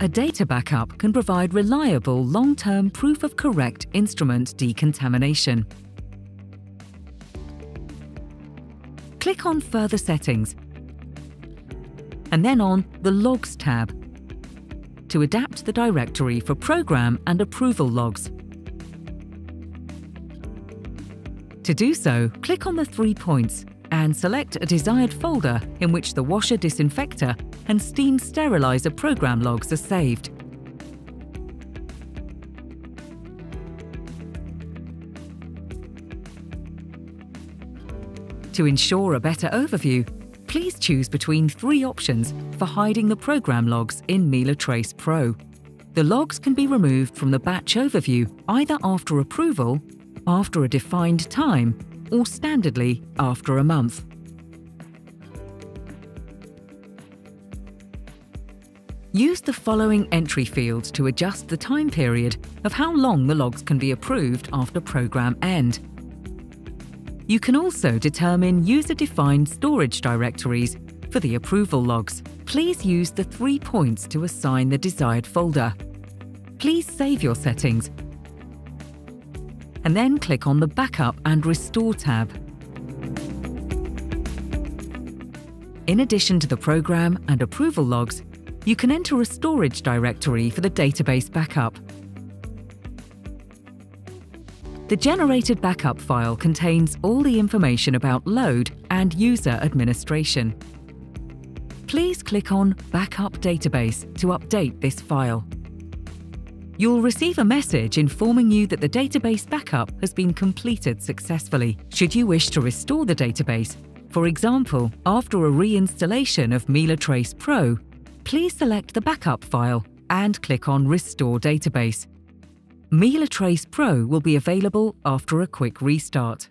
A data backup can provide reliable long-term proof of correct instrument decontamination. Click on Further Settings and then on the Logs tab to adapt the directory for program and approval logs. To do so, click on the 3 points and select a desired folder in which the washer disinfector and steam sterilizer program logs are saved. To ensure a better overview, please choose between 3 options for hiding the program logs in MELAtrace Pro. The logs can be removed from the batch overview either after approval, after a defined time, or standardly after a month. Use the following entry fields to adjust the time period of how long the logs can be approved after program end. You can also determine user-defined storage directories for the approval logs. Please use the 3 points to assign the desired folder. Please save your settings and then click on the Backup and Restore tab. In addition to the program and approval logs, you can enter a storage directory for the database backup. The generated backup file contains all the information about load and user administration. Please click on Backup Database to update this file. You'll receive a message informing you that the database backup has been completed successfully. Should you wish to restore the database, for example, after a reinstallation of MELAtrace Pro, please select the backup file and click on Restore Database. MELAtrace Pro will be available after a quick restart.